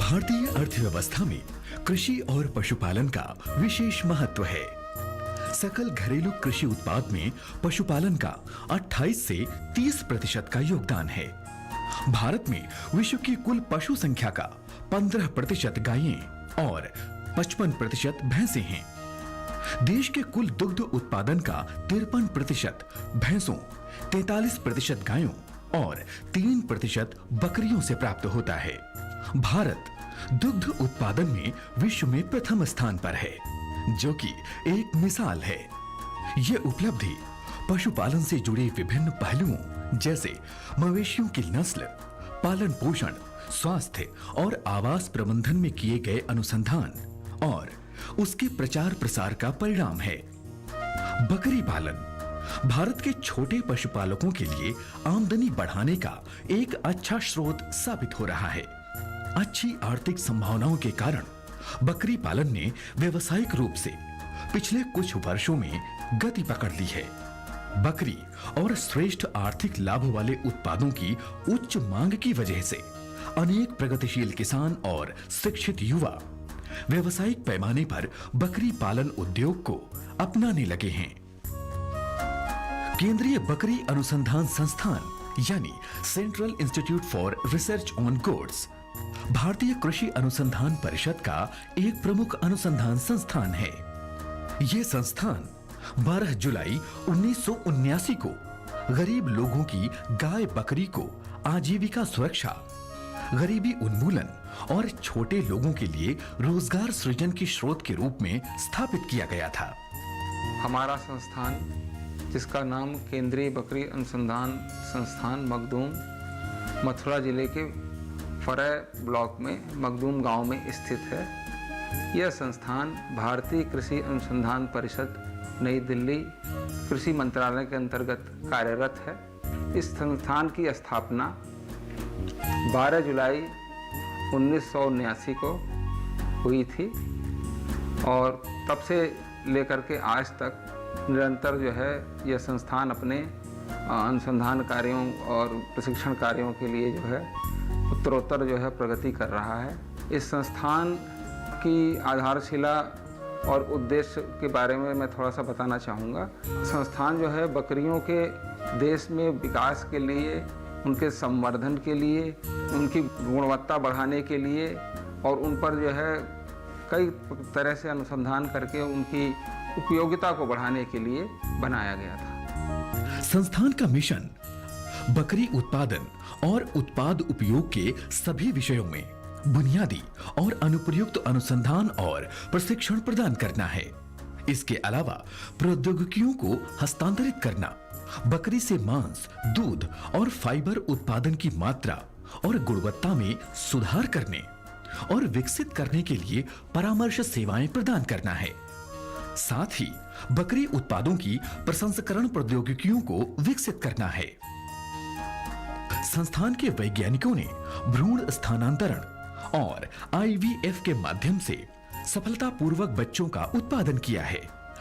भारतीय अर्थव्यवस्था में कृषि और पशुपालन का विशेष महत्व है। सकल घरेलू कृषि उत्पाद में पशुपालन का 28 से 30% का योगदान है। भारत में विश्व की कुल पशु संख्या का 15% गायें और 55% भैंसें हैं। देश के कुल दुग्ध उत्पादन का 53% भैंसों, 43% गायों और 3% बकरियों से प्राप्त होता है। भारत दुग्ध उत्पादन में विश्व में प्रथम स्थान पर है, जो कि एक मिसाल है। ये उपलब्धि पशुपालन से जुड़े विभिन्न पहलुओं जैसे मवेशियों की नस्ल, पालन पोषण, स्वास्थ्य और आवास प्रबंधन में किए गए अनुसंधान और उसके प्रचार प्रसार का परिणाम है। बकरी पालन भारत के छोटे पशुपालकों के लिए आमदनी बढ़ाने का एक अच्छा स्रोत साबित हो रहा है। अच्छी आर्थिक संभावनाओं के कारण बकरी पालन ने व्यावसायिक रूप से पिछले कुछ वर्षों में गति पकड़ ली है। बकरी और श्रेष्ठ आर्थिक लाभ वाले उत्पादों की उच्च मांग की वजह से अनेक प्रगतिशील किसान और शिक्षित युवा व्यावसायिक पैमाने पर बकरी पालन उद्योग को अपनाने लगे हैं। केंद्रीय बकरी अनुसंधान संस्थान यानी central institute for research on goats भारतीय कृषि अनुसंधान परिषद का एक प्रमुख अनुसंधान संस्थान है। यह संस्थान 12 जुलाई 1979 को गरीब लोगों की गाय बकरी को आजीविका सुरक्षा, गरीबी उन्मूलन और छोटे लोगों के लिए रोजगार सृजन की स्रोत के रूप में स्थापित किया गया था। हमारा संस्थान, जिसका नाम केंद्रीय बकरी अनुसंधान संस्थान मखदूम, मथुरा जिले के फरै ब्लॉक में मखदूम गांव में स्थित है। यह संस्थान भारतीय कृषि अनुसंधान परिषद नई दिल्ली कृषि मंत्रालय के अंतर्गत कार्यरत है। इस संस्थान की स्थापना 12 जुलाई 1979 को हुई थी और तब से लेकर के आज तक निरंतर जो है यह संस्थान अपने अनुसंधान कार्यों और प्रशिक्षण कार्यों के लिए जो है उत्तरोत्तर जो है प्रगति कर रहा है। इस संस्थान की आधारशिला और उद्देश्य के बारे में मैं थोड़ा सा बताना चाहूँगा। संस्थान जो है बकरियों के देश में विकास के लिए, उनके संवर्धन के लिए, उनकी गुणवत्ता बढ़ाने के लिए और उन पर जो है कई तरह से अनुसंधान करके उनकी उपयोगिता को बढ़ाने के लिए बनाया गया था। संस्थान का मिशन बकरी उत्पादन और उत्पाद उपयोग के सभी विषयों में बुनियादी और अनुप्रयुक्त अनुसंधान और प्रशिक्षण प्रदान करना है। इसके अलावा प्रौद्योगिकियों को हस्तांतरित करना, बकरी से मांस, दूध और फाइबर उत्पादन की मात्रा और गुणवत्ता में सुधार करने और विकसित करने के लिए परामर्श सेवाएं प्रदान करना है। साथ ही बकरी उत्पादों की प्रसंस्करण प्रौद्योगिकियों को विकसित करना है। संस्थान के वैज्ञानिकों ने भ्रूण स्थानांतरण और IVF के माध्यम से सफलतापूर्वक बच्चों का उत्पादन किया है।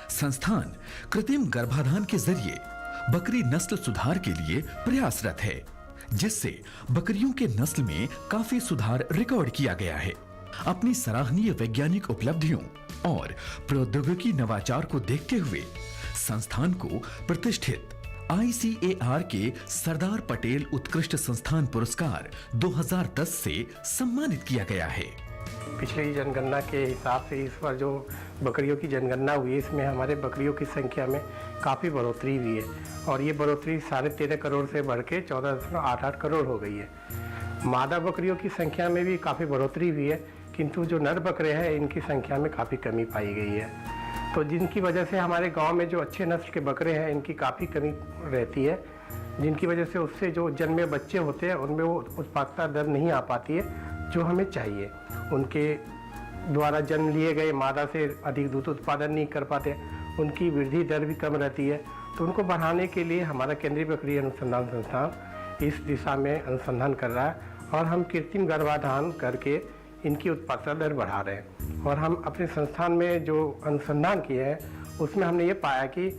संस्थान कृत्रिम गर्भाधान के जरिए बकरी नस्ल सुधार के लिए प्रयासरत है, जिससे बकरियों के नस्ल में काफी सुधार रिकॉर्ड किया गया है। अपनी सराहनीय वैज्ञानिक उपलब्धियों और प्रौद्योगिकी नवाचार को देखते हुए संस्थान को प्रतिष्ठित ICAR के सरदार पटेल उत्कृष्ट संस्थान पुरस्कार 2010 से सम्मानित किया गया है। पिछली जनगणना के हिसाब से इस बार जो बकरियों की जनगणना हुई है, इसमें हमारे बकरियों की संख्या में काफ़ी बढ़ोतरी हुई है और ये बढ़ोतरी 13.5 करोड़ से बढ़ के 14.88 करोड़ हो गई है। मादा बकरियों की संख्या में भी काफ़ी बढ़ोतरी हुई है, किंतु जो नर बकरे हैं इनकी संख्या में काफ़ी कमी पाई गई है। तो जिनकी वजह से हमारे गांव में जो अच्छे नस्ल के बकरे हैं इनकी काफ़ी कमी रहती है, जिनकी वजह से उससे जो जन्मे बच्चे होते हैं उनमें वो उत्पादकता दर नहीं आ पाती है जो हमें चाहिए। उनके द्वारा जन्म लिए गए मादा से अधिक दूध उत्पादन नहीं कर पाते, उनकी वृद्धि दर भी कम रहती है। तो उनको बढ़ाने के लिए हमारा केंद्रीय बकरी अनुसंधान संस्थान इस दिशा में अनुसंधान कर रहा है और हम कृत्रिम गर्भाधान करके इनकी उत्पादकता दर बढ़ा रहे हैं। और हम अपने संस्थान में जो अनुसंधान किए हैं उसमें हमने ये पाया कि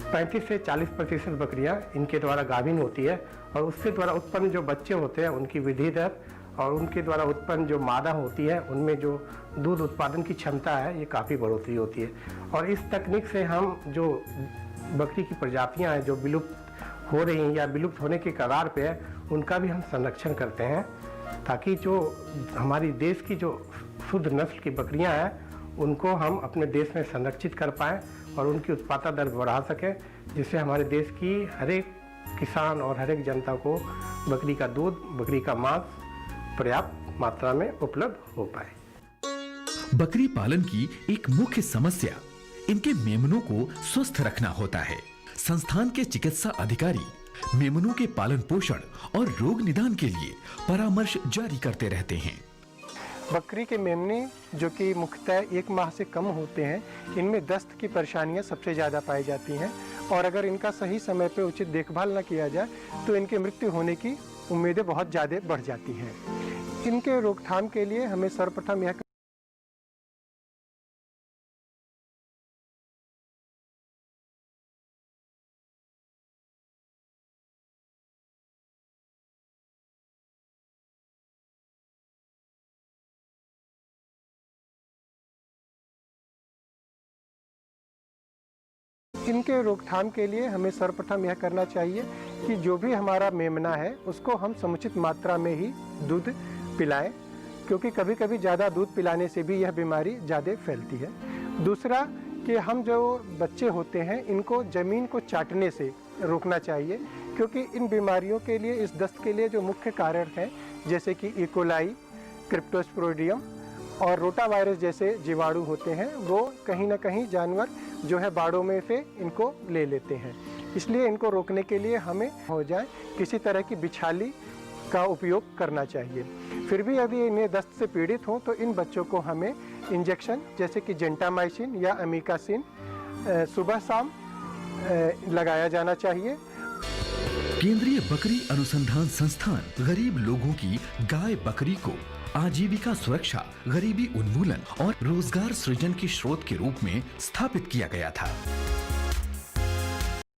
35 से 40% बकरियां इनके द्वारा गाभिन होती है और उसके द्वारा उत्पन्न जो बच्चे होते हैं उनकी वृद्धि दर और उनके द्वारा उत्पन्न जो मादा होती है उनमें जो दूध उत्पादन की क्षमता है ये काफ़ी बढ़ोतरी होती है। और इस तकनीक से हम जो बकरी की प्रजातियां हैं जो विलुप्त हो रही हैं या विलुप्त होने के कगार पे है उनका भी हम संरक्षण करते हैं, ताकि जो हमारी देश की जो शुद्ध नस्ल की बकरियां हैं उनको हम अपने देश में संरक्षित कर पाएँ और उनकी उत्पादन दर बढ़ा सकें, जिससे हमारे देश की हर एक किसान और हर एक जनता को बकरी का दूध, बकरी का मांस पर्याप्त मात्रा में उपलब्ध हो पाए। बकरी पालन की एक मुख्य समस्या इनके मेमनों को स्वस्थ रखना होता है। संस्थान के चिकित्सा अधिकारी मेमनों के पालन पोषण और रोग निदान के लिए परामर्श जारी करते रहते हैं। बकरी के मेमने जो कि मुख्यतः 1 माह से कम होते हैं, इनमें दस्त की परेशानियां सबसे ज़्यादा पाई जाती हैं और अगर इनका सही समय पर उचित देखभाल न किया जाए तो इनकी मृत्यु होने की उम्मीदें बहुत ज़्यादा बढ़ जाती हैं। इनके रोकथाम के लिए हमें सर्वप्रथम यह सर्वप्रथम यह करना चाहिए कि जो भी हमारा मेमना है उसको हम समुचित मात्रा में ही दूध पिलाएं, क्योंकि कभी कभी ज़्यादा दूध पिलाने से भी यह बीमारी ज़्यादा फैलती है। दूसरा कि हम जो बच्चे होते हैं इनको ज़मीन को चाटने से रोकना चाहिए, क्योंकि इन बीमारियों के लिए, इस दस्त के लिए जो मुख्य कारण हैं जैसे कि इकोलाई, क्रिप्टोस्पोडियम और रोटावायरस जैसे जीवाणु होते हैं, वो कहीं ना कहीं जानवर जो है बाड़ों में से इनको ले लेते हैं। इसलिए इनको रोकने के लिए हमें हो जाए किसी तरह की बिछाली का उपयोग करना चाहिए। फिर भी यदि इन्हें दस्त से पीड़ित हों तो इन बच्चों को हमें इंजेक्शन जैसे कि जेंटामाइसिन या अमीकासिन सुबह शाम लगाया जाना चाहिए। केंद्रीय बकरी अनुसंधान संस्थान गरीब लोगों की गाय बकरी को आजीविका सुरक्षा, गरीबी उन्मूलन और रोजगार सृजन के स्रोत के रूप में स्थापित किया गया था।